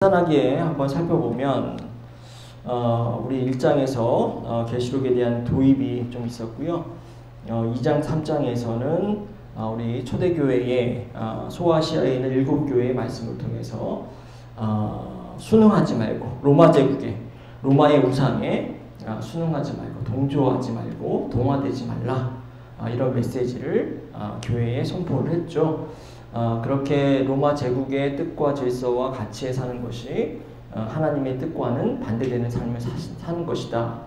간단하게 한번 살펴보면 우리 1장에서 계시록에 대한 도입이 좀 있었고요. 2장 3장에서는 우리 초대교회의 소아시아에 있는 7교회의 말씀을 통해서 순응하지 말고 로마 제국에 로마의 우상에 순응하지 말고 동조하지 말고 동화되지 말라 이런 메시지를 교회에 선포를 했죠. 그렇게 로마 제국의 뜻과 질서와 가치에 사는 것이 하나님의 뜻과는 반대되는 삶을 사는 것이다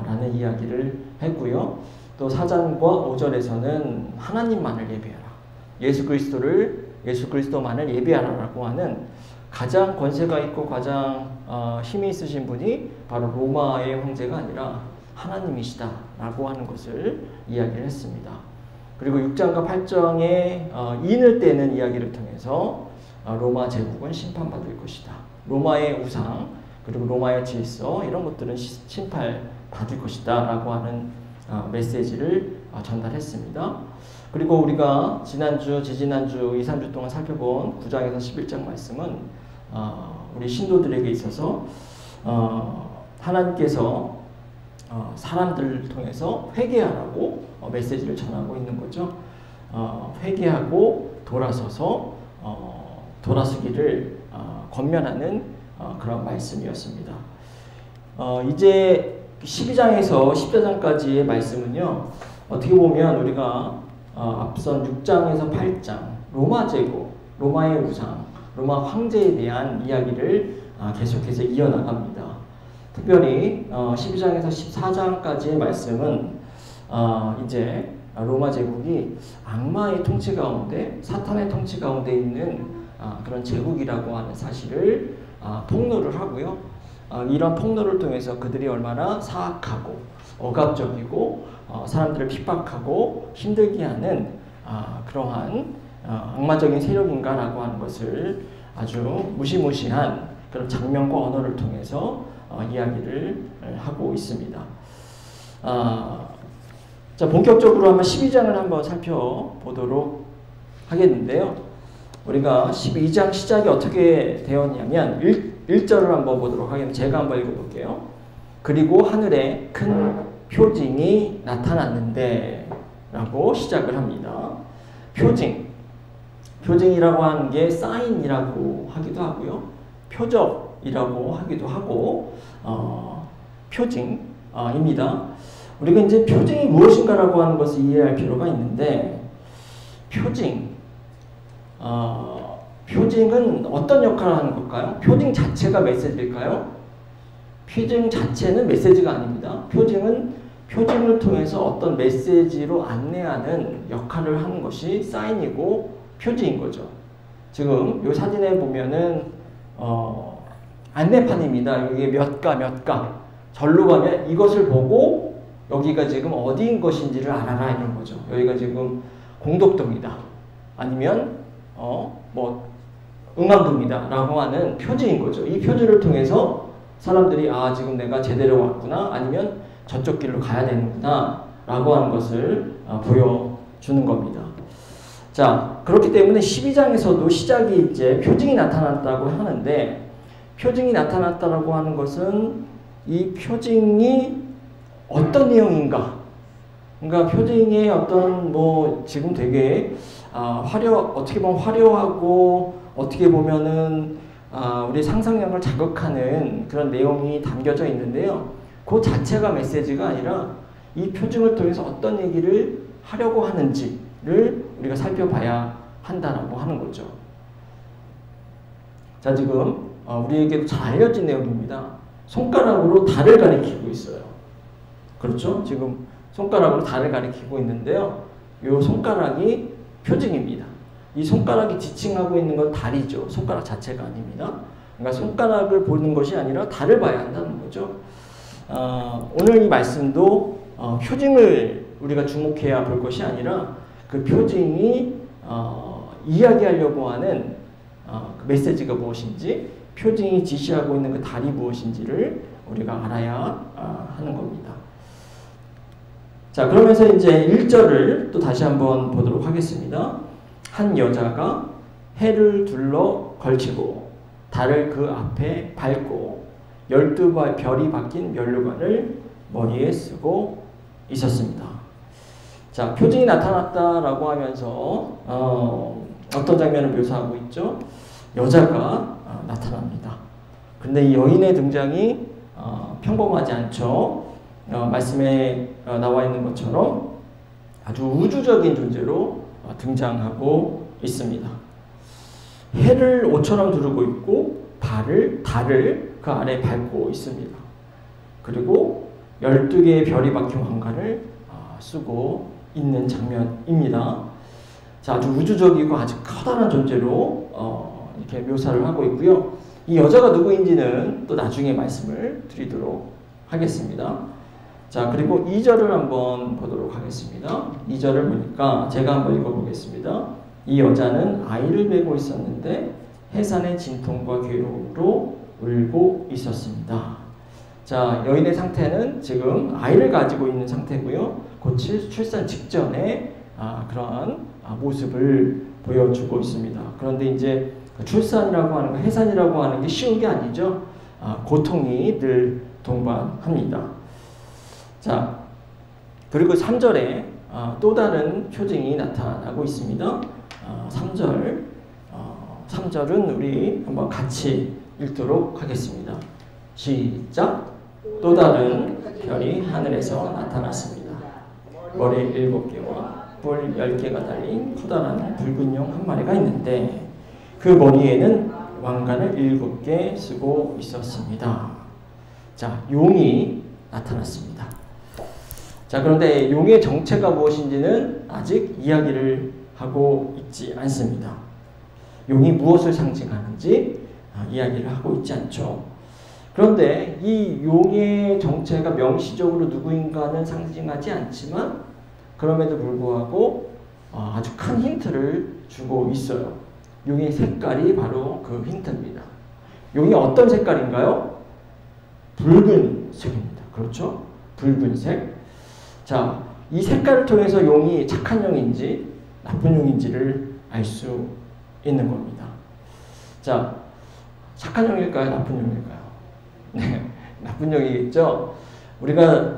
라는 이야기를 했고요. 또 4장과 5절에서는 하나님만을 예배하라, 예수 그리스도만을 예배하라라고 하는 가장 권세가 있고 가장 힘이 있으신 분이 바로 로마의 황제가 아니라 하나님이시다 라고 하는 것을 이야기를 했습니다. 그리고 6장과 8장의 인을 떼는 이야기를 통해서 로마 제국은 심판받을 것이다. 로마의 우상 그리고 로마의 질서 이런 것들은 심판받을 것이다 라고 하는 메시지를 전달했습니다. 그리고 우리가 지난주, 지지난주, 2, 3주 동안 살펴본 9장에서 11장 말씀은 우리 신도들에게 있어서 하나님께서 사람들을 통해서 회개하라고 메시지를 전하고 있는 거죠. 회개하고 돌아서서 돌아서기를 권면하는 그런 말씀이었습니다. 이제 12장에서 14장까지의 말씀은요, 어떻게 보면 우리가 앞선 6장에서 8장 로마 제국, 로마의 우상, 로마 황제에 대한 이야기를 계속해서 이어나갑니다. 특별히 12장에서 14장까지의 말씀은 이제 로마 제국이 악마의 통치 가운데, 사탄의 통치 가운데 있는 그런 제국이라고 하는 사실을 폭로를 하고요. 이런 폭로를 통해서 그들이 얼마나 사악하고 억압적이고 사람들을 핍박하고 힘들게 하는 그러한 악마적인 세력인가라고 하는 것을 아주 무시무시한 그런 장면과 언어를 통해서 이야기를 하고 있습니다. 자, 본격적으로 한번 12장을 한번 살펴보도록 하겠는데요. 우리가 12장 시작이 어떻게 되었냐면 1절을 한번 보도록 하겠습니다. 제가 한번 읽어볼게요. 그리고 하늘에 큰 표징이 나타났는데 라고 시작을 합니다. 표징이라고 하는 게 사인이라고 하기도 하고요. 표적이라고 하기도 하고 표징입니다. 우리가 이제 표징이 무엇인가라고 하는 것을 이해할 필요가 있는데 표징은 어떤 역할을 하는 걸까요? 표징 자체가 메시지일까요? 표징 자체는 메시지가 아닙니다. 표징을 통해서 어떤 메시지로 안내하는 역할을 하는 것이 사인이고 표징인 거죠. 지금 이 사진에 보면은 안내판입니다. 여기 몇 가 절로 가면 이것을 보고 여기가 지금 어디인 것인지를 알아라 이런 거죠. 여기가 지금 공덕동이다. 아니면 응암동이다 라고 하는 표지인 거죠. 이 표지를 통해서 사람들이 지금 내가 제대로 왔구나, 아니면 저쪽 길로 가야 되는구나 라고 하는 것을 보여주는 겁니다. 자, 그렇기 때문에 12장에서도 시작이 이제 표징이 나타났다고 하는데, 표징이 나타났다라고 하는 것은 이 표징이 어떤 내용인가? 그러니까 표징의 어떤 지금 되게 어떻게 보면 화려하고 어떻게 보면은 우리 상상력을 자극하는 그런 내용이 담겨져 있는데요. 그 자체가 메시지가 아니라 이 표징을 통해서 어떤 얘기를 하려고 하는지를 우리가 살펴봐야 한다라고 하는 거죠. 자, 지금 우리에게도 잘 알려진 내용입니다. 손가락으로 달을 가리키고 있어요. 그렇죠? 지금 손가락으로 달을 가리키고 있는데요. 이 손가락이 표징입니다. 이 손가락이 지칭하고 있는 건 달이죠. 손가락 자체가 아닙니다. 그러니까 손가락을 보는 것이 아니라 달을 봐야 한다는 거죠. 오늘 이 말씀도 표징을 우리가 주목해야 볼 것이 아니라 그 표징이 이야기하려고 하는 그 메시지가 무엇인지, 표징이 지시하고 있는 그 달이 무엇인지를 우리가 알아야 하는 겁니다. 자, 그러면서 이제 1절을 또 다시 한번 보도록 하겠습니다. 한 여자가 해를 둘러 걸치고 달을 그 앞에 밟고 12별이 박힌 면류관을 머리에 쓰고 있었습니다. 자, 표징이 나타났다라고 하면서 어떤 장면을 묘사하고 있죠? 여자가 나타납니다. 근데 이 여인의 등장이 평범하지 않죠. 말씀에 나와 있는 것처럼 아주 우주적인 존재로 등장하고 있습니다. 해를 옷처럼 두르고 있고 달을 그 아래 밟고 있습니다. 그리고 12개의 별이 박힌 왕관을 쓰고 있는 장면입니다. 자, 아주 우주적이고 아주 커다란 존재로 이렇게 묘사를 하고 있고요. 이 여자가 누구인지는 또 나중에 말씀을 드리도록 하겠습니다. 자, 그리고 2절을 한번 보도록 하겠습니다. 2절을 보니까 제가 한번 읽어보겠습니다. 이 여자는 아이를 메고 있었는데 해산의 진통과 괴로움으로 울고 있었습니다. 자, 여인의 상태는 지금 아이를 가지고 있는 상태고요. 곧 출산 직전에 그러한 모습을 보여주고 있습니다. 그런데 이제 출산이라고 하는 거, 해산이라고 하는 게 쉬운 게 아니죠. 고통이 늘 동반합니다. 자, 그리고 3절에 또 다른 표징이 나타나고 있습니다. 3절은 우리 한번 같이 읽도록 하겠습니다. 시작! 또 다른 별이 하늘에서 나타났습니다. 머리 7개와 뿔 10개가 달린 커다란 붉은 용 한 마리가 있는데 그 머리에는 왕관을 7개 쓰고 있었습니다. 자, 용이 나타났습니다. 자, 그런데 용의 정체가 무엇인지는 아직 이야기를 하고 있지 않습니다. 용이 무엇을 상징하는지 이야기를 하고 있지 않죠. 그런데 이 용의 정체가 명시적으로 누구인가는 상징하지 않지만 그럼에도 불구하고 아주 큰 힌트를 주고 있어요. 용의 색깔이 바로 그 힌트입니다. 용이 어떤 색깔인가요? 붉은색입니다. 그렇죠? 붉은색. 자, 이 색깔을 통해서 용이 착한 용인지 나쁜 용인지를 알 수 있는 겁니다. 자, 착한 용일까요? 나쁜 용일까요? 네, 나쁜 용이겠죠? 우리가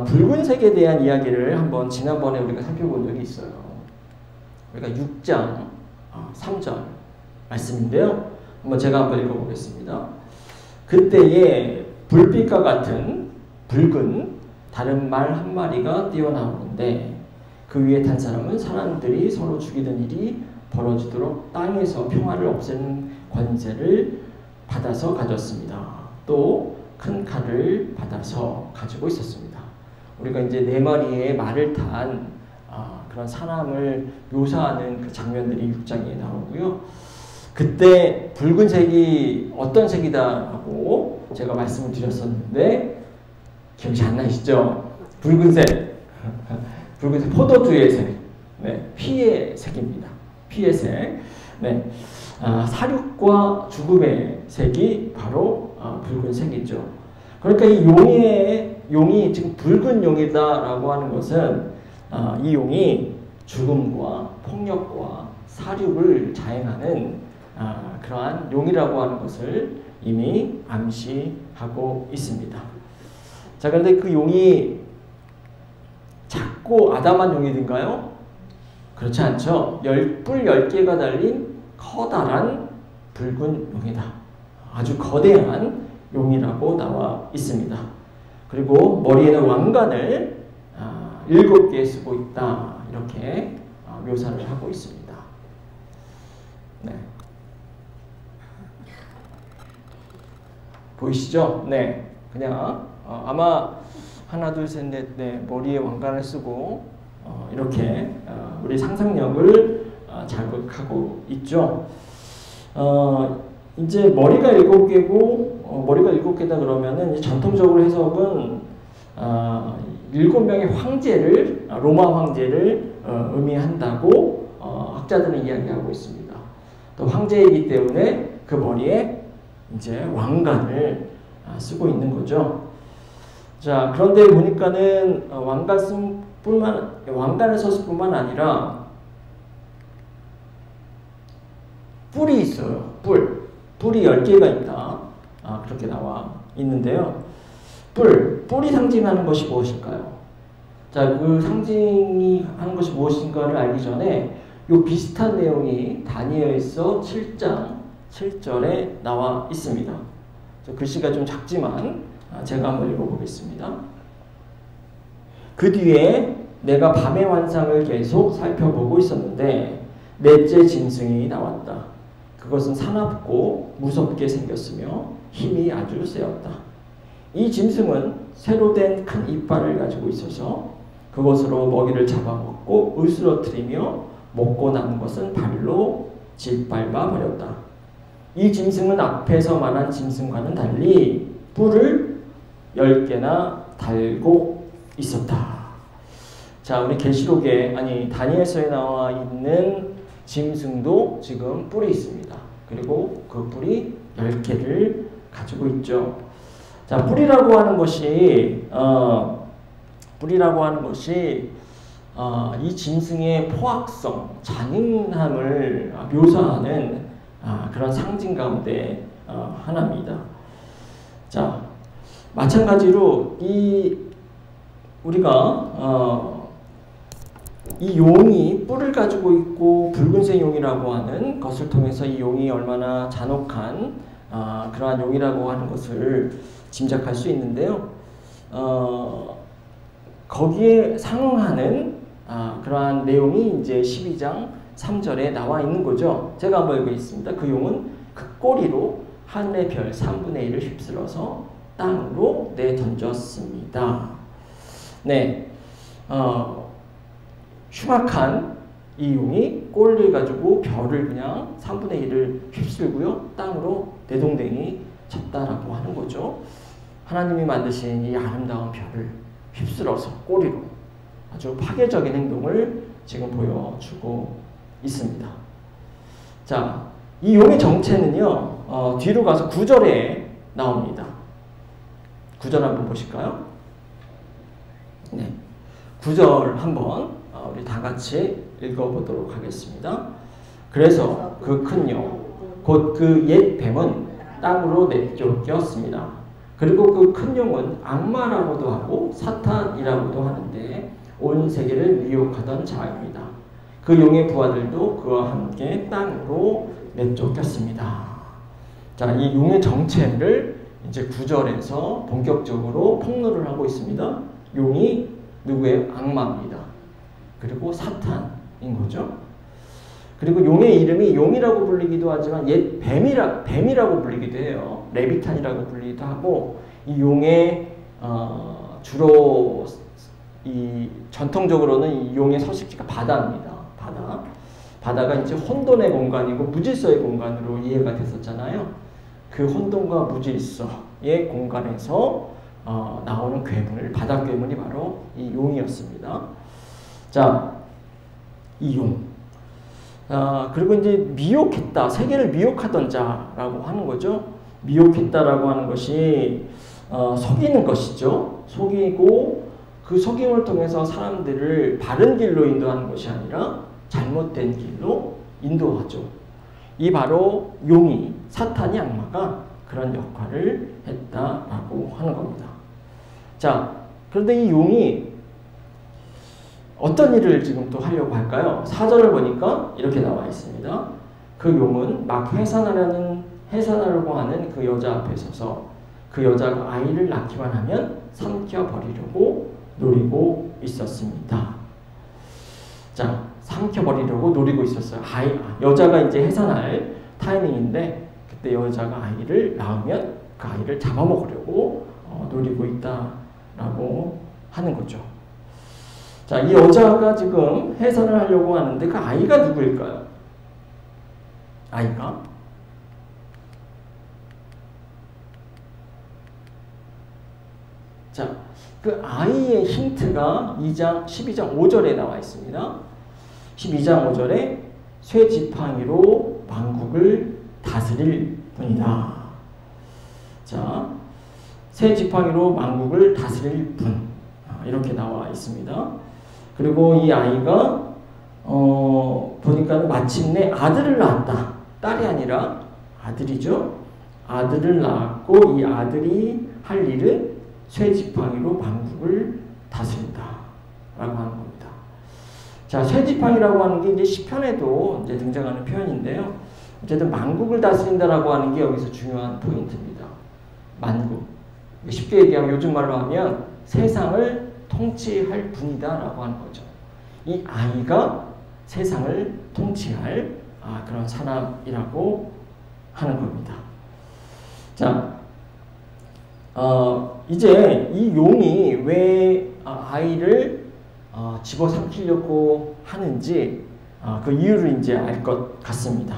붉은색에 대한 이야기를 한번 지난번에 우리가 살펴본 적이 있어요. 우리가 6장 3절 말씀인데요. 제가 한번 읽어보겠습니다. 그때에 불빛과 같은 붉은 다른 말 한 마리가 뛰어나오는데 그 위에 탄 사람은 사람들이 서로 죽이던 일이 벌어지도록 땅에서 평화를 없애는 권세를 받아서 가졌습니다. 또 큰 칼을 받아서 가지고 있었습니다. 우리가 이제 4마리의 말을 탄 그런 사람을 묘사하는 그 장면들이 6장에 나오고요. 그때 붉은색이 어떤 색이다라고 제가 말씀을 드렸었는데 기억이 안 나시죠? 붉은색, 붉은색 포도주의 색, 네, 피의 색입니다. 피의 색, 네, 사륙과 죽음의 색이 바로 붉은색이죠. 그러니까 이 용이 지금 붉은 용이다라고 하는 것은 이 용이 죽음과 폭력과 사륙을 자행하는 그러한 용이라고 하는 것을 이미 암시하고 있습니다. 자, 그런데 그 용이 작고 아담한 용이든가요? 그렇지 않죠. 뿔 10개가 달린 커다란 붉은 용이다. 아주 거대한 용이라고 나와 있습니다. 그리고 머리에는 왕관을 7개 쓰고 있다. 이렇게 묘사를 하고 있습니다. 네. 보이시죠? 네. 그냥 아마 하나, 둘, 셋, 넷, 네, 머리에 왕관을 쓰고 이렇게 우리 상상력을 자극하고 있죠. 이제 머리가 7개고 머리가 7개다 그러면은 전통적으로 해석은 7명의 황제를 로마 황제를 의미한다고 학자들은 이야기하고 있습니다. 또 황제이기 때문에 그 머리에 이제 왕관을 쓰고 있는 거죠. 자, 그런데 보니까는 왕관을 썼을 뿐만 아니라 뿔이 있어요. 뿔 뿔이 10개가 있다. 그렇게 나와 있는데요. 뿔이 상징하는 것이 무엇일까요? 자, 그 상징이 하는 것이 무엇인가를 알기 전에 요 비슷한 내용이 다니엘서 7장 7절에 나와 있습니다. 글씨가 좀 작지만 제가 한번 읽어보겠습니다. 그 뒤에 내가 밤의 환상을 계속 살펴보고 있었는데 넷째 짐승이 나왔다. 그것은 사납고 무섭게 생겼으며 힘이 아주 세었다. 이 짐승은 새로 된 큰 이빨을 가지고 있어서 그것으로 먹이를 잡아먹고 으스러뜨리며 먹고 남은 것은 발로 짓밟아 버렸다. 이 짐승은 앞에서 말한 짐승과는 달리 뿔을 10개나 달고 있었다. 자, 우리 계시록에 다니엘서에 나와 있는 짐승도 지금 뿔이 있습니다. 그리고 그 뿔이 10개를 가지고 있죠. 자, 뿔이라고 하는 것이 이 짐승의 포악성, 잔인함을 묘사하는 그런 상징 가운데 하나입니다. 자, 마찬가지로 우리가 이 용이 뿔을 가지고 있고 붉은색 용이라고 하는 것을 통해서 이 용이 얼마나 잔혹한 그러한 용이라고 하는 것을 짐작할 수 있는데요. 거기에 상응하는 그러한 내용이 이제 12장 3절에 나와 있는 거죠. 제가 한번 읽겠습니다. 그 용은 그 꼬리로 하늘의 별 3분의 1을 휩쓸어서 땅으로 내던졌습니다. 네, 흉악한 이 용이 꼬리를 가지고 별을 그냥 3분의 1을 휩쓸고요. 땅으로 내동댕이 쳤다라고 하는 거죠. 하나님이 만드신 이 아름다운 별을 휩쓸어서 꼬리로 아주 파괴적인 행동을 지금 보여주고 있습니다. 자, 이 용의 정체는요, 뒤로 가서 9절에 나옵니다. 9절 한번 보실까요? 네, 9절 한번 우리 다 같이 읽어보도록 하겠습니다. 그래서 그 큰 용, 곧 그 옛 뱀은 땅으로 내쫓겼습니다. 그리고 그 큰 용은 악마라고도 하고 사탄이라고도 하는데 온 세계를 미혹하던 자입니다. 그 용의 부하들도 그와 함께 땅으로 내쫓겼습니다. 자, 이 용의 정체를 이제 9절에서 본격적으로 폭로를 하고 있습니다. 용이 누구의 악마입니다. 그리고 사탄인 거죠. 그리고 용의 이름이 용이라고 불리기도 하지만 옛 뱀이라고 불리기도 해요. 레비탄이라고 불리기도 하고, 이 용의 주로 이 전통적으로는 이 용의 서식지가 바다입니다. 바다가 이제 혼돈의 공간이고 무질서의 공간으로 이해가 됐었잖아요. 그 혼돈과 무질서의 공간에서 나오는 괴물, 바다 괴물이 바로 이 용이었습니다. 자, 이 용. 그리고 이제 미혹했다, 세계를 미혹하던 자라고 하는 거죠. 미혹했다라고 하는 것이 속이는 것이죠. 속이고 그 속임을 통해서 사람들을 바른 길로 인도하는 것이 아니라 잘못된 길로 인도하죠. 이 바로 용이, 사탄이, 악마가 그런 역할을 했다라고 하는 겁니다. 자, 그런데 이 용이 어떤 일을 지금 또 하려고 할까요? 4절을 보니까 이렇게 나와 있습니다. 그 용은 막 해산하려고 하는 그 여자 앞에 서서 그 여자가 아이를 낳기만 하면 삼켜버리려고 노리고 있었습니다. 자, 삼켜버리려고 노리고 있었어요. 여자가 이제 해산할 타이밍인데 그때 여자가 아이를 낳으면 그 아이를 잡아먹으려고 노리고 있다라고 하는 거죠. 자, 이 여자가 지금 해산을 하려고 하는데 그 아이가 누구일까요? 아이가? 자, 그 아이의 힌트가 12장 5절에 나와 있습니다. 12장 5절에 쇠 지팡이로 만국을 다스릴 분이다. 자, 쇠 지팡이로 만국을 다스릴 분, 이렇게 나와 있습니다. 그리고 이 아이가 보니까 마침내 아들을 낳았다. 딸이 아니라 아들이죠. 아들을 낳았고 이 아들이 할 일은 쇠지팡이로 만국을 다스린다 라고 하는 겁니다. 자, 쇠지팡이라고 하는 게 이제 시편에도 이제 등장하는 표현인데요. 어쨌든 만국을 다스린다라고 하는 게 여기서 중요한 포인트입니다. 만국. 쉽게 얘기하면 요즘 말로 하면 세상을 통치할 분이다라고 하는 거죠. 이 아이가 세상을 통치할 그런 사람이라고 하는 겁니다. 자, 이제 이 용이 왜 아이를 집어삼키려고 하는지 그 이유를 이제 알 것 같습니다.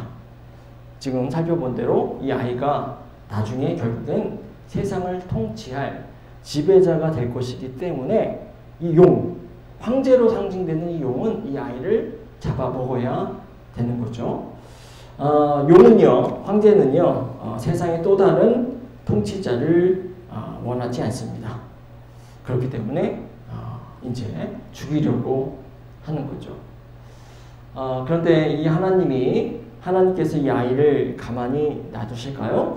지금 살펴본 대로 이 아이가 나중에 결국엔 세상을 통치할 지배자가 될 것이기 때문에 이 용, 황제로 상징되는 이 용은 이 아이를 잡아먹어야 되는 거죠. 용은요, 황제는요, 세상의 또 다른 통치자를 원하지 않습니다. 그렇기 때문에 이제 죽이려고 하는 거죠. 그런데 이 하나님께서 이 아이를 가만히 놔두실까요?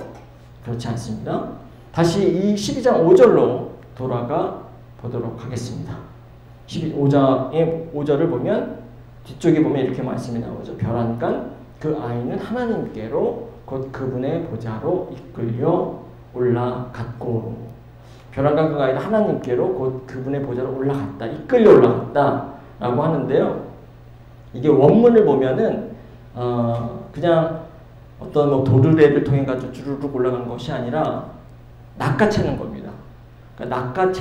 그렇지 않습니다. 다시 이 12장 5절로 돌아가 보도록 하겠습니다. 5절을 보면 뒤쪽에 보면 이렇게 말씀이 나오죠. 별안간 그 아이는 하나님께로 곧 그분의 보좌로 이끌려 올라갔고, 별안간 그 아이는 하나님께로 곧 그분의 보좌로 올라갔다, 이끌려 올라갔다 라고 하는데요. 이게 원문을 보면은 그냥 어떤 뭐 도르래를 통해 가지고 주르륵 올라간 것이 아니라 낚아채는 겁니다. 그러니까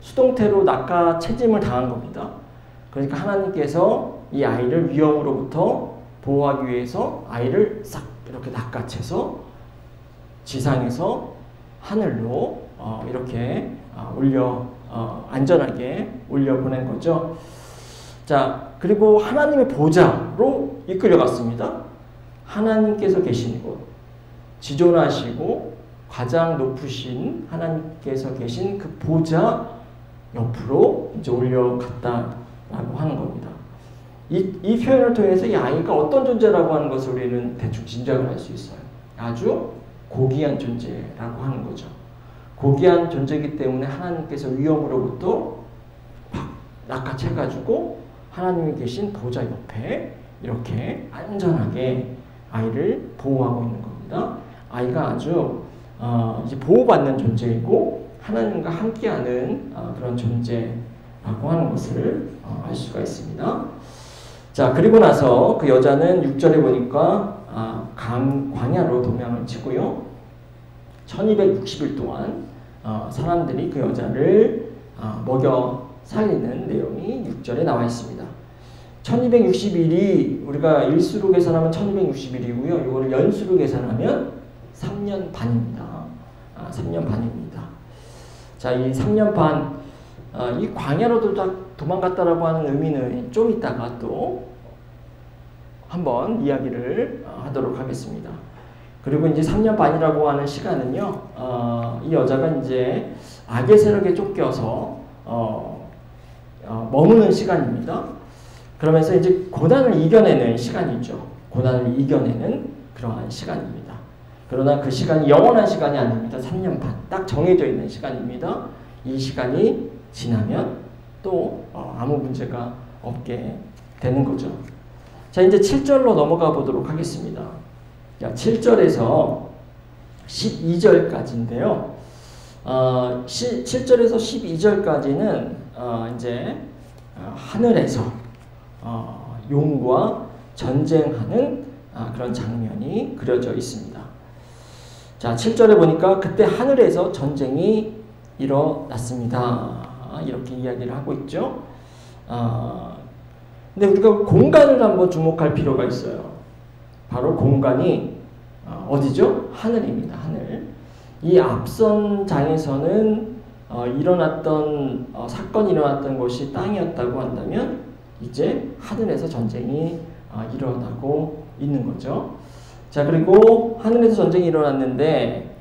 수동태로 낚아채짐을 당한 겁니다. 그러니까 하나님께서 이 아이를 위험으로부터 보호하기 위해서 아이를 싹 이렇게 낚아채서 지상에서 하늘로 이렇게 안전하게 올려 보낸 거죠. 자, 그리고 하나님의 보좌로 이끌려갔습니다. 하나님께서 계신 곳, 지존하시고 가장 높으신 하나님께서 계신 그 보좌 옆으로 이제 올려갔다라고 하는 겁니다. 이 표현을 통해서 이 아이가 어떤 존재라고 하는 것을 우리는 대충 짐작을 할 수 있어요. 아주 고귀한 존재라고 하는 거죠. 고귀한 존재이기 때문에 하나님께서 위험으로부터 확 낚아채가지고 하나님이 계신 보좌 옆에 이렇게 안전하게 아이를 보호하고 있는 겁니다. 아이가 아주 이제 보호받는 존재이고 하나님과 함께하는 그런 존재라고 하는 것을 알 수가 있습니다. 자, 그리고 나서 그 여자는 6절에 보니까 광야로 도망을 치고요. 1260일 동안 사람들이 그 여자를 먹여 살리는 내용이 6절에 나와 있습니다. 1260일이 우리가 일수로 계산하면 1260일이고요. 이거를 연수로 계산하면 3년 반입니다. 3년 반입니다. 자, 이 3년 반, 이 광야로 도망갔다라고 하는 의미는 좀 이따가 또 한번 이야기를 하도록 하겠습니다. 그리고 이제 3년 반이라고 하는 시간은요, 이 여자가 이제 악의 세력에 쫓겨서 머무는 시간입니다. 그러면서 이제 고난을 이겨내는 시간이죠. 고난을 이겨내는 그러한 시간입니다. 그러나 그 시간이 영원한 시간이 아닙니다. 3년 반, 딱 정해져 있는 시간입니다. 이 시간이 지나면 또 아무 문제가 없게 되는 거죠. 자, 이제 7절로 넘어가 보도록 하겠습니다. 7절에서 12절까지인데요. 7절에서 12절까지는 이제 하늘에서 용과 전쟁하는 그런 장면이 그려져 있습니다. 자, 7절에 보니까 그때 하늘에서 전쟁이 일어났습니다. 이렇게 이야기를 하고 있죠. 근데 우리가 공간을 한번 주목할 필요가 있어요. 바로 공간이 어디죠? 하늘입니다. 하늘. 이 앞선 장에서는 사건이 일어났던 곳이 땅이었다고 한다면 이제 하늘에서 전쟁이 일어나고 있는 거죠. 자, 그리고 하늘에서 전쟁이 일어났는데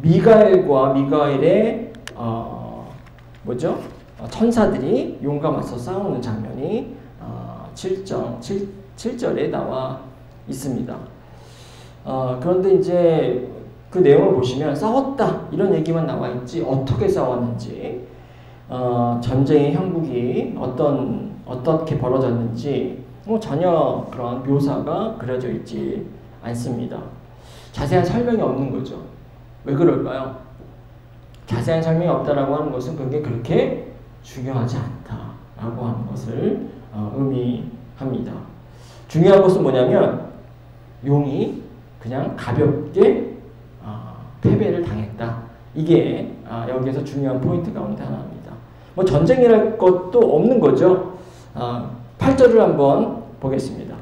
미가엘의 천사들이 용과 맞서 싸우는 장면이 7절에 나와 있습니다. 그런데 이제 그 내용을 보시면 싸웠다 이런 얘기만 나와 있지 어떻게 싸웠는지, 전쟁의 형국이 어떻게 벌어졌는지 전혀 그런 묘사가 그려져 있지 않습니다. 자세한 설명이 없는 거죠. 왜 그럴까요? 자세한 설명이 없다라고 하는 것은 그게 그렇게 중요하지 않다라고 하는 것을 의미합니다. 중요한 것은 뭐냐면 용이 그냥 가볍게 패배를 당했다. 이게 여기에서 중요한 포인트 가운데 하나입니다. 뭐 전쟁이랄 것도 없는 거죠. 8절을 한번 보겠습니다.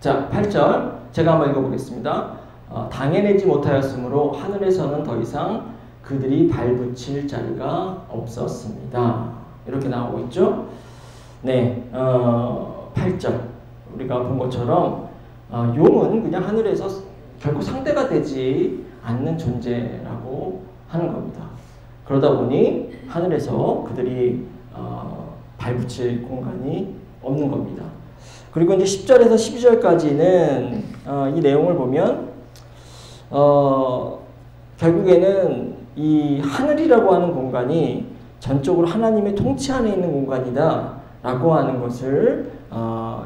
자, 8절 제가 한번 읽어보겠습니다. 당해내지 못하였으므로 하늘에서는 더 이상 그들이 발붙일 자리가 없었습니다. 이렇게 나오고 있죠. 네, 8절 우리가 본 것처럼 용은 그냥 하늘에서 결코 상대가 되지 않는 존재라고 하는 겁니다. 그러다 보니 하늘에서 그들이 발붙일 공간이 없는 겁니다. 그리고 이제 10절에서 12절까지는 이 내용을 보면 결국에는 이 하늘이라고 하는 공간이 전적으로 하나님의 통치 안에 있는 공간이다 라고 하는 것을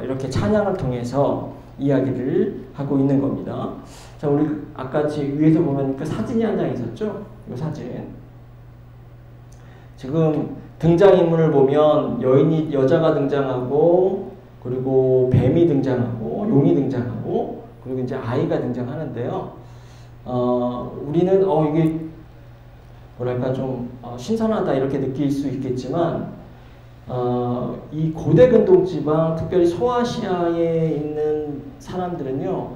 이렇게 찬양을 통해서 이야기를 하고 있는 겁니다. 자, 우리 아까 위에서 보면 그 사진이 한 장 있었죠? 이 사진. 지금 등장인물을 보면 여자가 등장하고, 그리고 뱀이 등장하고, 용이 등장하고, 그리고 이제 아이가 등장하는데요. 우리는 이게 뭐랄까 좀 신선하다 이렇게 느낄 수 있겠지만, 이 고대 근동지방, 특별히 소아시아에 있는 사람들은요,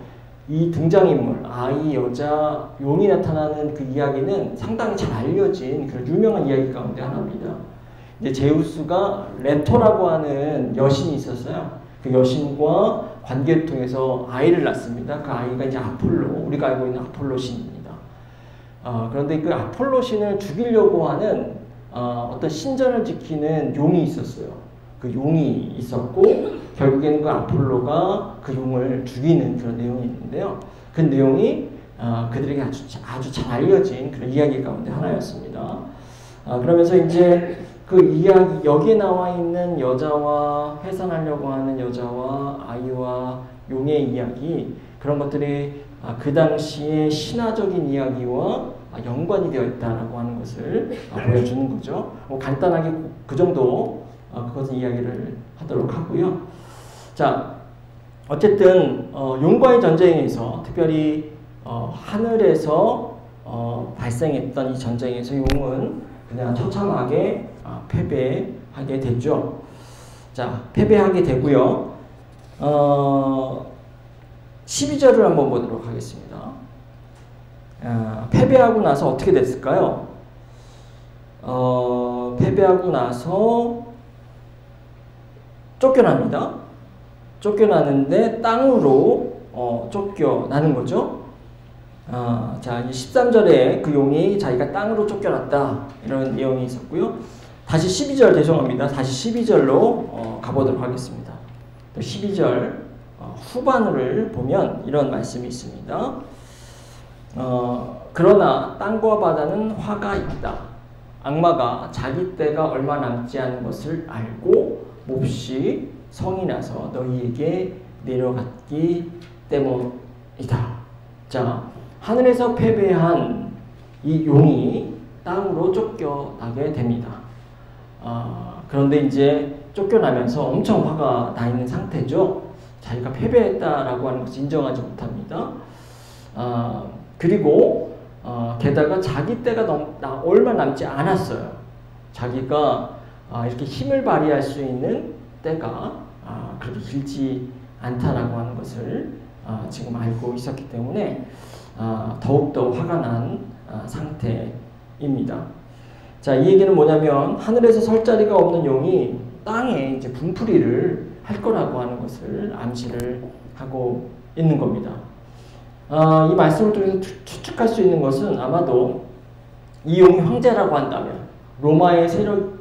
이 등장인물, 아이, 여자, 용이 나타나는 그 이야기는 상당히 잘 알려진 그런 유명한 이야기 가운데 하나입니다. 이제 제우스가 레토라고 하는 여신이 있었어요. 그 여신과 관계를 통해서 아이를 낳습니다. 그 아이가 이제 아폴로, 우리가 알고 있는 아폴로 신입니다. 그런데 그 아폴로 신을 죽이려고 하는 어떤 신전을 지키는 용이 있었어요. 그 용이 있었고 결국에는 그 아폴로가 그 용을 죽이는 그런 내용이 있는데요. 그 내용이 그들에게 아주 잘 알려진 그런 이야기 가운데 하나였습니다. 그러면서 이제 그 이야기, 여기에 나와 있는 여자와 해산하려고 하는 여자와 아이와 용의 이야기, 그런 것들이 그 당시의 신화적인 이야기와 연관이 되어 있다라고 하는 것을 보여주는 거죠. 간단하게 그 정도 그것은 이야기를 하도록 하고요. 자, 어쨌든 용과의 전쟁에서 특별히 하늘에서 발생했던 이 전쟁에서 용은 그냥 처참하게 패배하게 됐죠. 자, 패배하게 되고요. 12절을 한번 보도록 하겠습니다. 패배하고 나서 어떻게 됐을까요? 패배하고 나서 쫓겨납니다. 쫓겨나는데 땅으로 쫓겨나는 거죠. 자, 13절에 그 용이 자기가 땅으로 쫓겨났다 이런 내용이 있었고요. 다시 12절 죄송합니다. 다시 12절로 가보도록 하겠습니다. 12절 후반을 보면 이런 말씀이 있습니다. 그러나 땅과 바다는 화가 있다. 악마가 자기 때가 얼마 남지 않은 것을 알고 몹시 성이 나서 너희에게 내려갔기 때문이다. 자, 하늘에서 패배한 이 용이 땅으로 쫓겨나게 됩니다. 그런데 이제 쫓겨나면서 엄청 화가 나 있는 상태죠. 자기가 패배했다라고 하는 것을 인정하지 못합니다. 그리고 게다가 자기 때가 얼마 남지 않았어요. 자기가 이렇게 힘을 발휘할 수 있는 때가 그렇게 길지 않다라고 하는 것을 지금 알고 있었기 때문에 더욱더 화가 난 상태입니다. 자, 이 얘기는 뭐냐면 하늘에서 설 자리가 없는 용이 땅에 이제 분풀이를 할 거라고 하는 것을 암시를 하고 있는 겁니다. 이 말씀을 통해서 추측할 수 있는 것은 아마도 이 용이 황제라고 한다면, 로마의 세력,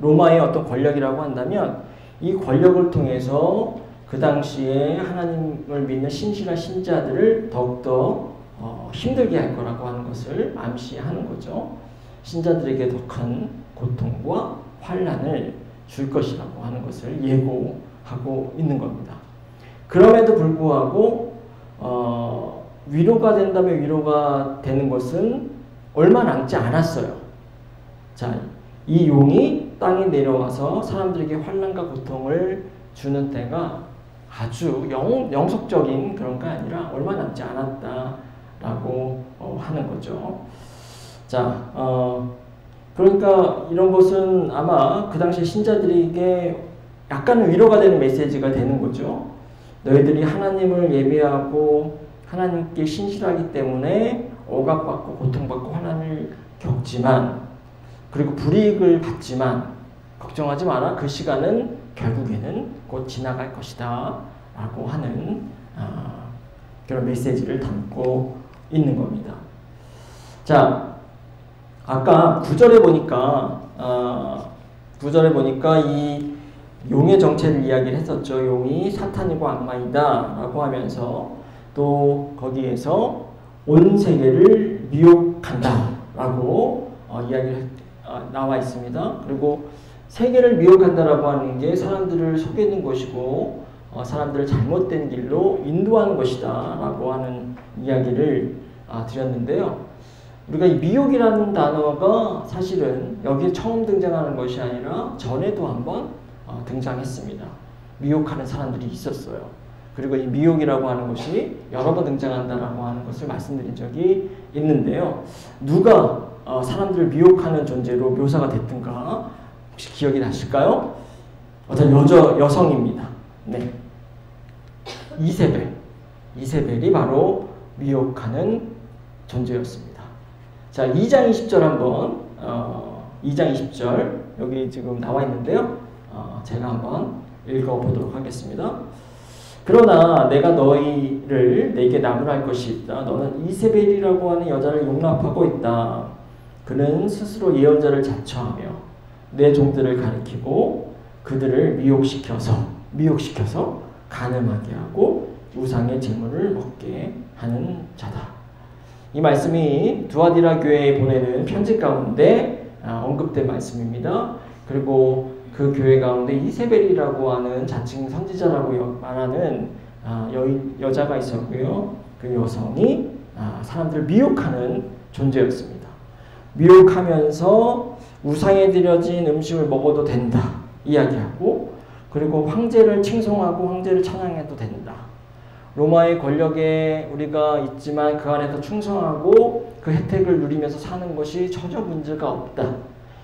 로마의 어떤 권력이라고 한다면 이 권력을 통해서 그 당시에 하나님을 믿는 신실한 신자들을 더욱더 힘들게 할 거라고 하는 것을 암시하는 거죠. 신자들에게 더 큰 고통과 환난을 줄 것이라고 하는 것을 예고하고 있는 겁니다. 그럼에도 불구하고 위로가 된다면 위로가 되는 것은 얼마 남지 않았어요. 자, 이 용이 땅에 내려와서 사람들에게 환난과 고통을 주는 때가 아주 영속적인 그런 게 아니라 얼마 남지 않았다라고 하는 거죠. 자, 그러니까 이런 것은 아마 그 당시 신자들에게 약간은 위로가 되는 메시지가 되는 거죠. 너희들이 하나님을 예배하고 하나님께 신실하기 때문에 억압받고 고통받고 환난을 겪지만, 그리고 불이익을 받지만 걱정하지 마라. 그 시간은 결국에는 곧 지나갈 것이다 라고 하는 그런 메시지를 담고 있는 겁니다. 자, 아까 9절에 보니까 이 용의 정체를 이야기를 했었죠. 용이 사탄이고 악마이다 라고 하면서 또 거기에서 온 세계를 미혹한다 라고 이야기를 나와 있습니다. 그리고 세계를 미혹한다라고 하는 게 사람들을 속이는 것이고 사람들을 잘못된 길로 인도하는 것이다 라고 하는 이야기를 드렸는데요. 우리가 이 미혹이라는 단어가 사실은 여기에 처음 등장하는 것이 아니라 전에도 한번 등장했습니다. 미혹하는 사람들이 있었어요. 그리고 이 미혹이라고 하는 것이 여러 번 등장한다라고 하는 것을 말씀드린 적이 있는데요. 누가 사람들을 미혹하는 존재로 묘사가 됐든가 혹시 기억이 나실까요? 어떤 여성입니다. 네. 이세벨이 바로 미혹하는 존재였습니다. 자, 2장 20절 한번 2장 20절 여기 지금 나와 있는데요. 제가 한번 읽어보도록 하겠습니다. 그러나 내가 너희를 내게 나무랄 것이 있다. 너는 이세벨이라고 하는 여자를 용납하고 있다. 그는 스스로 예언자를 자처하며 내 종들을 가리키고 그들을 미혹시켜서 간음하게 하고 우상의 제물을 먹게 하는 자다. 이 말씀이 두아디라 교회에 보내는 편지 가운데 언급된 말씀입니다. 그리고 그 교회 가운데 이세벨이라고 하는 자칭 선지자라고 말하는 여자가 있었고요. 그 여성이 사람들을 미혹하는 존재였습니다. 미혹하면서 우상에 드려진 음식을 먹어도 된다 이야기하고, 그리고 황제를 칭송하고 황제를 찬양해도 된다. 로마의 권력에 우리가 있지만 그 안에서 충성하고 그 혜택을 누리면서 사는 것이 전혀 문제가 없다.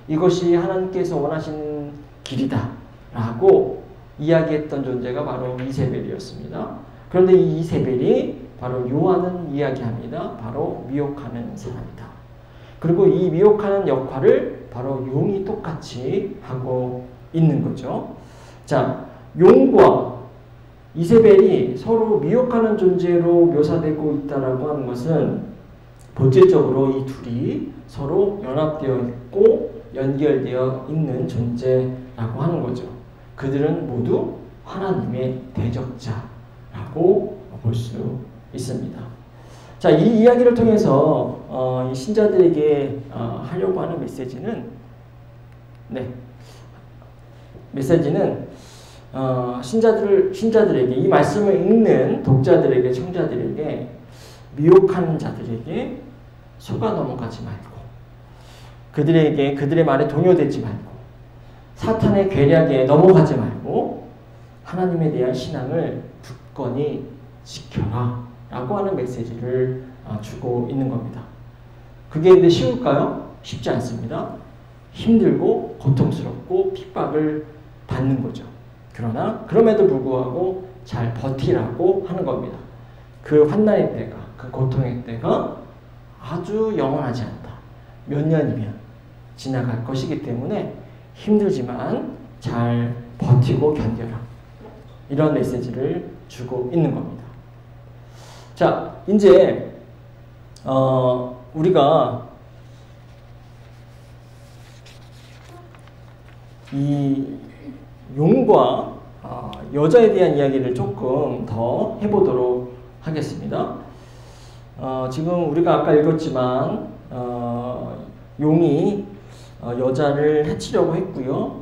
이것이 하나님께서 원하시는 길이다 라고 이야기했던 존재가 바로 이세벨이었습니다. 그런데 이 이세벨이 바로 요한은 이야기합니다. 바로 미혹하는 사람이다. 그리고 이 미혹하는 역할을 바로 용이 똑같이 하고 있는 거죠. 자, 용과 이세벨이 서로 미혹하는 존재로 묘사되고 있다라고 하는 것은 본질적으로 이 둘이 서로 연합되어 있고 연결되어 있는 존재라고 하는 거죠. 그들은 모두 하나님의 대적자라고 볼 수 있습니다. 자, 이 이야기를 통해서 이 신자들에게 하려고 하는 메시지는 신자들에게 이 말씀을 읽는 독자들에게, 청자들에게 미혹하는 자들에게 속아 넘어가지 말고, 그들의 말에 동요되지 말고, 사탄의 괴략에 넘어가지 말고 하나님에 대한 신앙을 굳건히 지켜라 라고 하는 메시지를 주고 있는 겁니다. 그게 근데 쉬울까요? 쉽지 않습니다. 힘들고 고통스럽고 핍박을 받는 거죠. 그러나 그럼에도 불구하고 잘 버티라고 하는 겁니다. 그 환난의 때가, 그 고통의 때가 아주 영원하지 않다. 몇 년이면 지나갈 것이기 때문에 힘들지만 잘 버티고 견뎌라. 이런 메시지를 주고 있는 겁니다. 자, 이제 우리가 이 용과 여자에 대한 이야기를 조금 더 해보도록 하겠습니다. 지금 우리가 아까 읽었지만 용이 여자를 해치려고 했고요.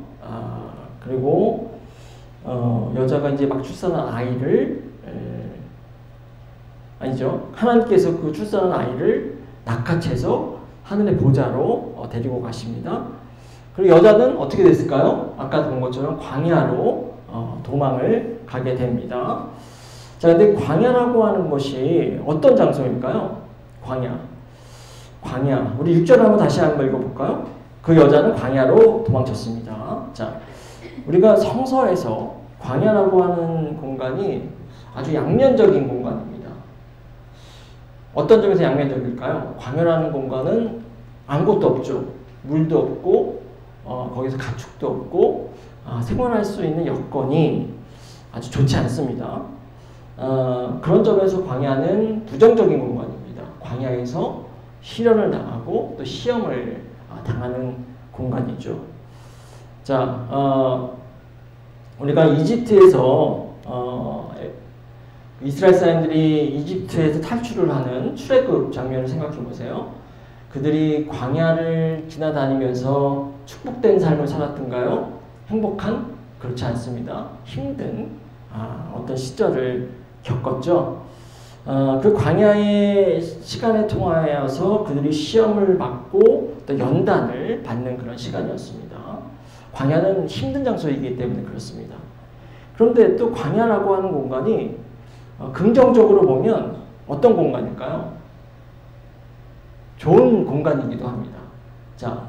그리고 여자가 이제 막 출산한 아이를 아니죠. 하나님께서 그 출산한 아이를 낚아채서 하늘의 보좌로 데리고 가십니다. 그리고 여자는 어떻게 됐을까요? 아까 본 것처럼 광야로 도망을 가게 됩니다. 자, 근데 광야라고 하는 것이 어떤 장소일까요? 광야. 우리 6절 한번 다시 한번 읽어볼까요? 그 여자는 광야로 도망쳤습니다. 자, 우리가 성서에서 광야라고 하는 공간이 아주 양면적인 공간입니다. 어떤 점에서 양면적일까요? 광야라는 공간은 아무것도 없죠. 물도 없고 거기서 가축도 없고 생활할 수 있는 여건이 아주 좋지 않습니다. 그런 점에서 광야는 부정적인 공간입니다. 광야에서 시련을 당하고 또 시험을 당하는 공간이죠. 자, 우리가 이집트에서 이스라엘 사람들이 이집트에서 탈출을 하는 출애굽 장면을 생각해 보세요. 그들이 광야를 지나다니면서 축복된 삶을 살았던가요? 행복한? 그렇지 않습니다. 힘든 어떤 시절을 겪었죠. 그 광야의 시간에 통하여서 그들이 시험을 받고 또 연단을 받는 그런 시간이었습니다. 광야는 힘든 장소이기 때문에 그렇습니다. 그런데 또 광야라고 하는 공간이 긍정적으로 보면 어떤 공간일까요? 좋은 공간이기도 합니다. 자,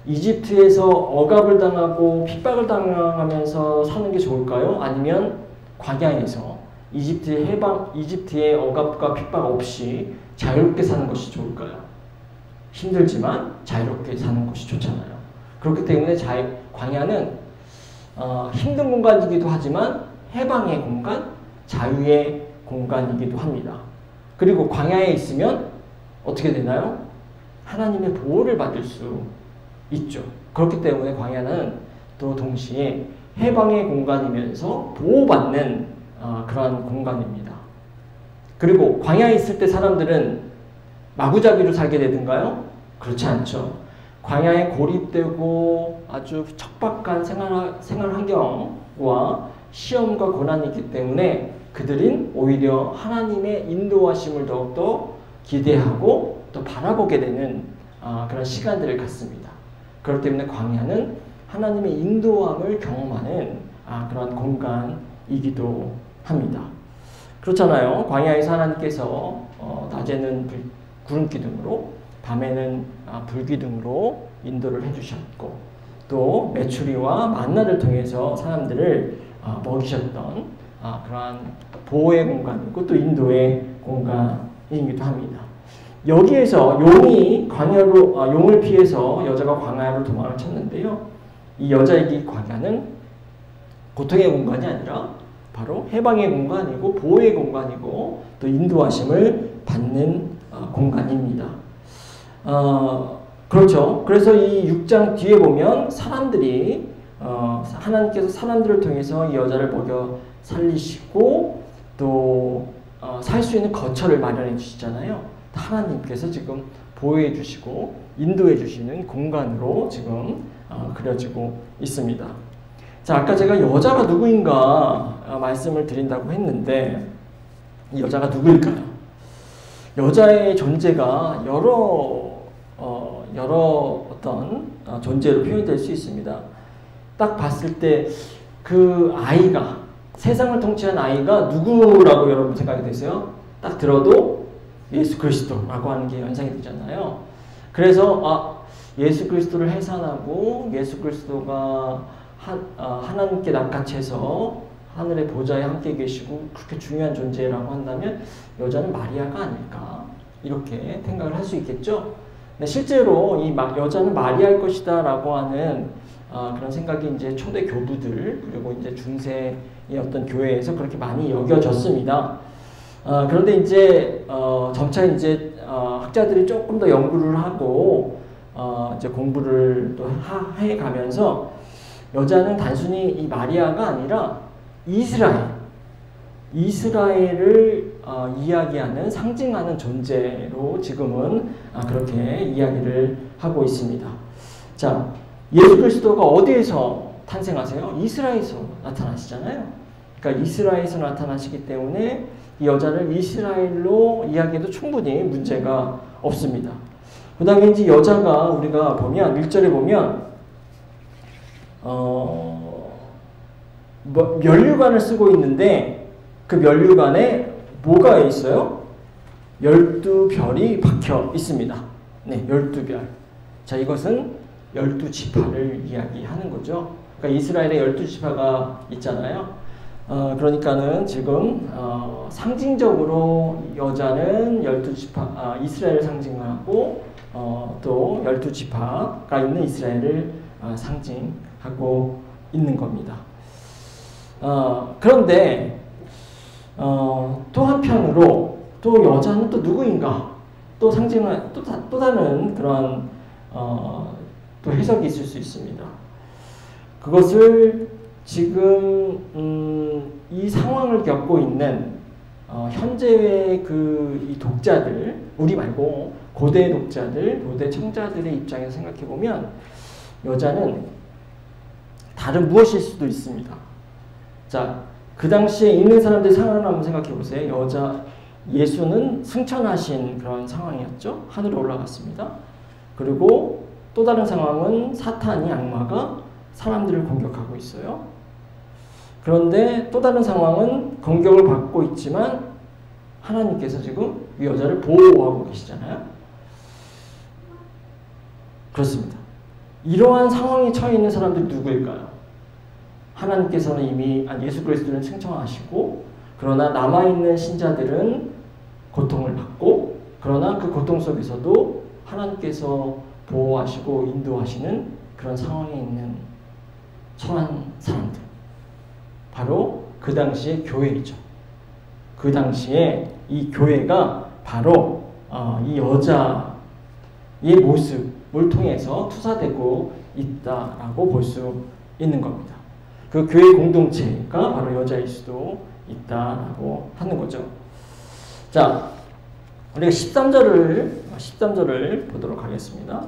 이집트에서 억압을 당하고 핍박을 당하면서 사는 게 좋을까요? 아니면 광야에서 이집트의 억압과 핍박 없이 자유롭게 사는 것이 좋을까요? 힘들지만 자유롭게 사는 것이 좋잖아요. 그렇기 때문에 광야는 힘든 공간이기도 하지만 해방의 공간, 자유의 공간이기도 합니다. 그리고 광야에 있으면 어떻게 되나요? 하나님의 보호를 받을 수 있죠. 그렇기 때문에 광야는 또 동시에 해방의 공간이면서 보호받는 그러한 공간입니다. 그리고 광야에 있을 때 사람들은 마구잡이로 살게 되던가요? 그렇지 않죠. 광야에 고립되고 아주 척박한 생활 환경과 시험과 고난이 있기 때문에 그들은 오히려 하나님의 인도하심을 더욱더 기대하고 또 바라보게 되는 그런 시간들을 갖습니다. 그렇기 때문에 광야는 하나님의 인도함을 경험하는 그런 공간이기도 합니다. 그렇잖아요. 광야에서 하나님께서 낮에는 구름 기둥으로 밤에는 불 기둥으로 인도를 해주셨고 또 메추리와 만나를 통해서 사람들을 먹이셨던 그러한 보호의 공간이고 또 인도의 공간이기도 합니다. 여기에서 용을 피해서 여자가 광야로 도망을 쳤는데요. 이 여자에게 광야는 고통의 공간이 아니라 바로 해방의 공간이고 보호의 공간이고 또 인도하심을 받는 공간입니다. 그렇죠. 그래서 이 6장 뒤에 보면 사람들이 하나님께서 사람들을 통해서 이 여자를 먹여 살리시고 또 살 수 있는 거처를 마련해 주시잖아요. 하나님께서 지금 보호해 주시고 인도해 주시는 공간으로 지금 그려지고 있습니다. 자, 아까 제가 여자가 누구인가 말씀을 드린다고 했는데 이 여자가 누구일까요? 여자의 존재가 여러 어떤 존재로 표현될 수 있습니다. 딱 봤을 때 그 아이가 세상을 통치한 아이가 누구라고 여러분 생각이 되세요? 딱 들어도 예수 그리스도라고 하는 게 연상이 되잖아요. 그래서 예수 그리스도를 해산하고 예수 그리스도가 하나님께 낚아채서 하늘의 보좌에 함께 계시고 그렇게 중요한 존재라고 한다면 여자는 마리아가 아닐까 이렇게 생각을 할 수 있겠죠. 근데 실제로 이 여자는 마리아일 것이다 라고 하는 그런 생각이 이제 초대 교부들 그리고 이제 중세의 어떤 교회에서 그렇게 많이 여겨졌습니다. 그런데 이제 점차 이제 학자들이 조금 더 연구를 하고 이제 공부를 또 해가면서 여자는 단순히 이 마리아가 아니라 이스라엘을 이야기하는 상징하는 존재로 지금은 그렇게 이야기를 하고 있습니다. 자, 예수 그리스도가 어디에서 탄생하세요? 이스라엘에서 나타나시잖아요. 그러니까 이스라엘에서 나타나시기 때문에 이 여자를 이스라엘로 이야기해도 충분히 문제가 없습니다. 그 다음에 이제 여자가 우리가 보면 1절에 보면 면류관을 쓰고 있는데 그 면류관에 뭐가 있어요? 12별이 박혀 있습니다. 네, 12별. 자, 이것은 12지파를 이야기하는 거죠. 그러니까 이스라엘에 12지파가 있잖아요. 그러니까는 지금 상징적으로 여자는 12지파, 이스라엘을 상징하고 또 12지파가 있는 이스라엘을 상징하고 있는 겁니다. 그런데 또 한편으로 또 여자는 또 누구인가? 또 상징은 또 다른 그런 또 해석이 있을 수 있습니다. 그것을 지금 이 상황을 겪고 있는 현재의 이 독자들, 우리 말고 고대 독자들, 고대 청자들의 입장에서 생각해 보면 여자는 다른 무엇일 수도 있습니다. 자, 그 당시에 있는 사람들의 상황을 한번 생각해 보세요. 예수는 승천하신 그런 상황이었죠. 하늘에 올라갔습니다. 그리고 또 다른 상황은 사탄이, 악마가 사람들을 공격하고 있어요. 그런데 또 다른 상황은 공격을 받고 있지만 하나님께서 지금 이 여자를 보호하고 계시잖아요. 그렇습니다. 이러한 상황에 처해 있는 사람들이 누구일까요? 하나님께서는 이미 예수 그리스도를 승천하시고, 그러나 남아있는 신자들은 고통을 받고, 그러나 그 고통 속에서도 하나님께서 보호하시고 인도하시는 그런 상황에 있는 처한 사람들, 바로 그 당시의 교회이죠. 그 당시에 이 교회가 바로 이 여자의 모습을 통해서 투사되고 있다라고 볼 수 있는 겁니다. 그 교회 공동체가 바로 여자일 수도 있다라고 하는 거죠. 자, 우리가 13절을 보도록 하겠습니다.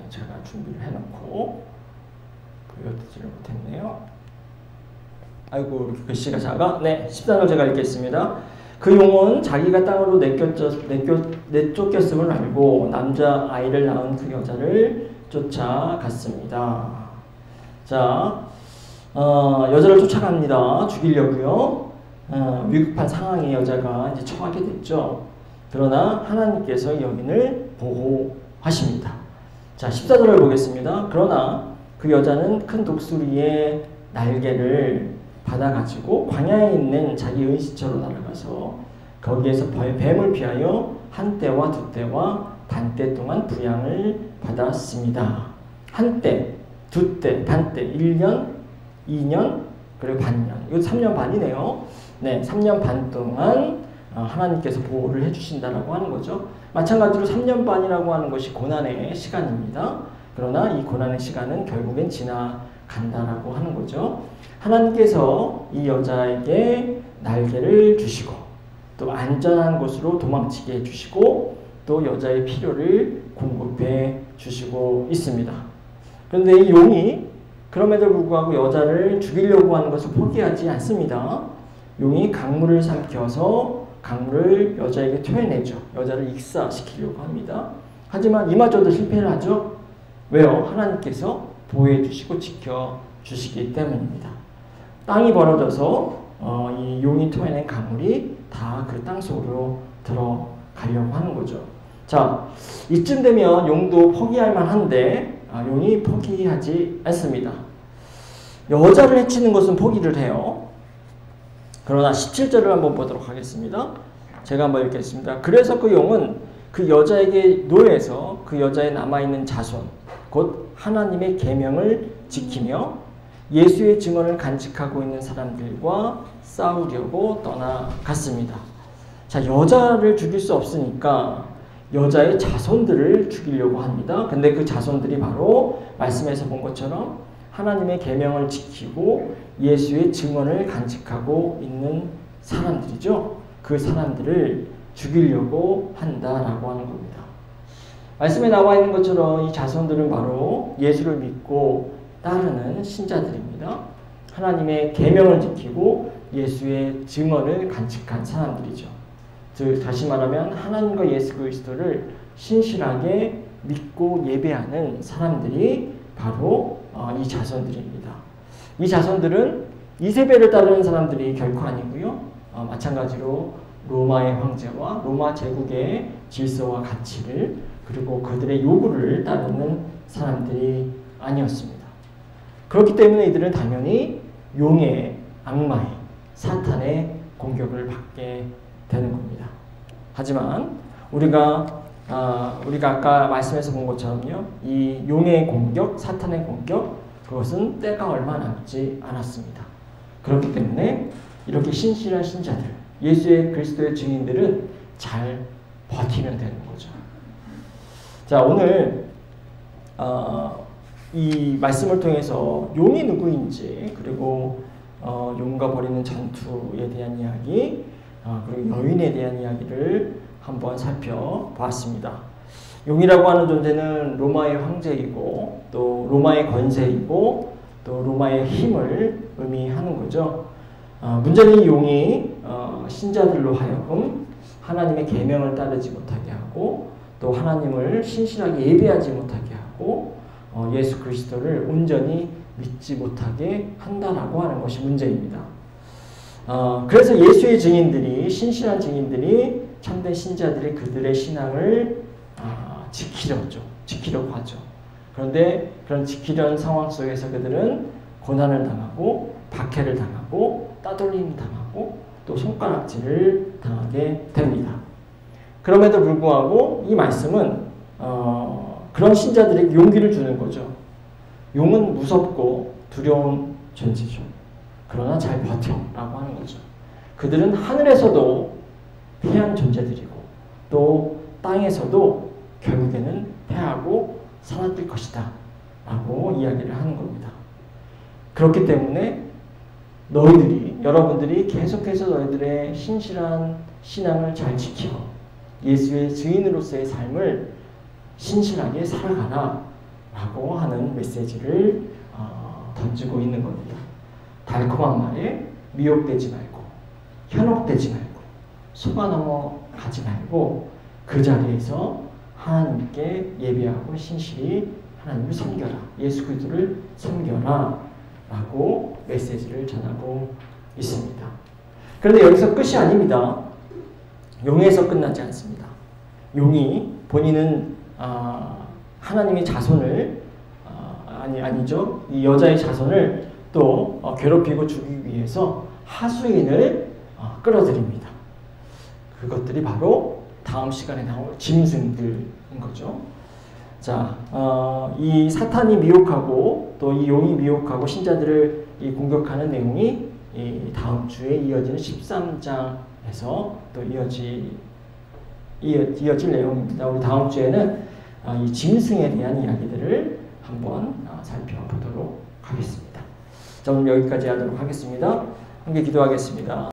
제가 준비를 해놓고 보여드리지 못했네요. 아이고, 글씨가 작아. 네, 13절 제가 읽겠습니다. 그 용은 자기가 땅으로 내쫓겼음을 알고 남자 아이를 낳은 그 여자를 쫓아갔습니다. 자, 여자를 쫓아갑니다. 죽이려고요. 위급한 상황에 여자가 이제 처하게 됐죠. 그러나 하나님께서 여인을 보호하십니다. 자, 14절을 보겠습니다. 그러나 그 여자는 큰 독수리의 날개를 받아가지고 광야에 있는 자기 은시처로 날아가서 거기에서 뱀을 피하여 한 때와 두 때와 반때 동안 부양을 받았습니다. 한 때, 두 때, 반때, 1년, 2년, 그리고 반년. 이거 3년 반이네요. 네, 3년 반 동안 하나님께서 보호를 해주신다라고 하는 거죠. 마찬가지로 3년 반이라고 하는 것이 고난의 시간입니다. 그러나 이 고난의 시간은 결국엔 지나간다라고 하는 거죠. 하나님께서 이 여자에게 날개를 주시고 또 안전한 곳으로 도망치게 해주시고 또 여자의 필요를 공급해 주시고 있습니다. 그런데 이 용이 그럼에도 불구하고 여자를 죽이려고 하는 것을 포기하지 않습니다. 용이 강물을 삼켜서 강물을 여자에게 토해내죠. 여자를 익사시키려고 합니다. 하지만 이마저도 실패를 하죠. 왜요? 하나님께서 보호해 주시고 지켜주시기 때문입니다. 땅이 벌어져서 이 용이 토해낸 강물이 다 그 땅속으로 들어가려고 하는 거죠. 자, 이쯤 되면 용도 포기할 만한데 용이 포기하지 않습니다. 여자를 해치는 것은 포기를 해요. 그러나 17절을 한번 보도록 하겠습니다. 제가 한번 읽겠습니다. 그래서 그 용은 그 여자에게 노예해서 그 여자의 남아있는 자손 곧 하나님의 계명을 지키며 예수의 증언을 간직하고 있는 사람들과 싸우려고 떠나갔습니다. 자, 여자를 죽일 수 없으니까 여자의 자손들을 죽이려고 합니다. 근데 그 자손들이 바로 말씀에서 본 것처럼 하나님의 계명을 지키고 예수의 증언을 간직하고 있는 사람들이죠. 그 사람들을 죽이려고 한다라고 하는 겁니다. 말씀에 나와 있는 것처럼 이 자손들은 바로 예수를 믿고 따르는 신자들입니다. 하나님의 계명을 지키고 예수의 증언을 간직한 사람들이죠. 즉 다시 말하면 하나님과 예수 그리스도를 신실하게 믿고 예배하는 사람들이 바로 이 자손들입니다. 이 자손들은 이세벨을 따르는 사람들이 결코 아니고요. 마찬가지로 로마의 황제와 로마 제국의 질서와 가치를 그리고 그들의 요구를 따르는 사람들이 아니었습니다. 그렇기 때문에 이들은 당연히 용의 악마의 사탄의 공격을 받게 되는 겁니다. 하지만 우리가 아까 말씀에서 본 것처럼요, 이 용의 공격, 사탄의 공격, 그것은 때가 얼마 남지 않았습니다. 그렇기 때문에 이렇게 신실한 신자들, 예수의 그리스도의 증인들은 잘 버티면 되는 거죠. 자, 오늘 이 말씀을 통해서 용이 누구인지, 그리고 용과 벌이는 전투에 대한 이야기, 그리고 여인에 대한 이야기를 한번 살펴보았습니다. 용이라고 하는 존재는 로마의 황제이고 또 로마의 권세이고 또 로마의 힘을 의미하는 거죠. 문제는 이 용이 신자들로 하여금 하나님의 계명을 따르지 못하게 하고 또 하나님을 신실하게 예배하지 못하게 하고 예수 그리스도를 온전히 믿지 못하게 한다라고 하는 것이 문제입니다. 그래서 예수의 증인들이, 신실한 증인들이, 참된 신자들이 그들의 신앙을 지키려고 하죠. 그런데 그런 지키려는 상황 속에서 그들은 고난을 당하고 박해를 당하고 따돌림 당하고 또 손가락질을 당하게 됩니다. 그럼에도 불구하고 이 말씀은 그런 신자들에게 용기를 주는 거죠. 용은 무섭고 두려운 존재죠. 그러나 잘 버텨라고 하는 거죠. 그들은 하늘에서도 패한 존재들이고 또 땅에서도 결국에는 패하고 사라질 것이다 라고 이야기를 하는 겁니다. 그렇기 때문에 여러분들이 계속해서 너희들의 신실한 신앙을 잘 지키고 예수의 증인으로서의 삶을 신실하게 살아가라 라고 하는 메시지를 던지고 있는 겁니다. 달콤한 말에 미혹되지 말고 현혹되지 말고 속아 넘어가지 말고 그 자리에서 하나님께 예배하고 신실히 하나님을 섬겨라, 예수 그리스도를 섬겨라 라고 메시지를 전하고 있습니다. 그런데 여기서 끝이 아닙니다. 용에서 끝나지 않습니다. 용이 본인은 하나님의 자손을 아니죠. 이 여자의 자손을 또 괴롭히고 죽이기 위해서 하수인을 끌어들입니다. 그것들이 바로 다음 시간에 나올 짐승들인 거죠. 자, 이 사탄이 미혹하고 또 이 용이 미혹하고 신자들을 공격하는 내용이 이 다음 주에 이어지는 13장에서 또 이어질 내용입니다. 우리 다음 주에는 이 짐승에 대한 이야기들을 한번 살펴보도록 하겠습니다. 자, 오늘 여기까지 하도록 하겠습니다. 함께 기도하겠습니다.